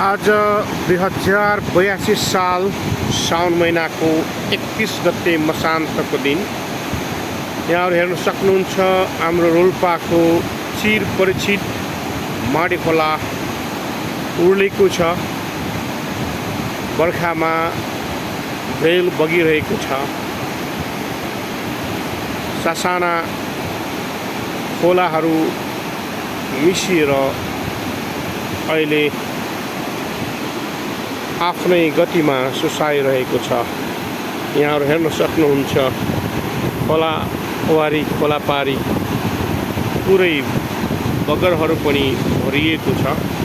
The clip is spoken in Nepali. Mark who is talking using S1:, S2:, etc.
S1: आज 2082 साल साउन महिनाको 31 गते मसान्तको दिन यहाँहरू हेर्न सक्नुहुन्छ हाम्रो रोल्पाको चिर परिचित माडी खोला उर्लेको छ। बर्खामा भेल बगिरहेको छ। सासाना खोलाहरू मिसिएर अहिले आफ्नै गतिमा सुसाइरहेको छ। यहाँहरू हेर्न सक्नुहुन्छ खोलावारी खोलापारी पुरै बगरहरू पनि भरिएको छ।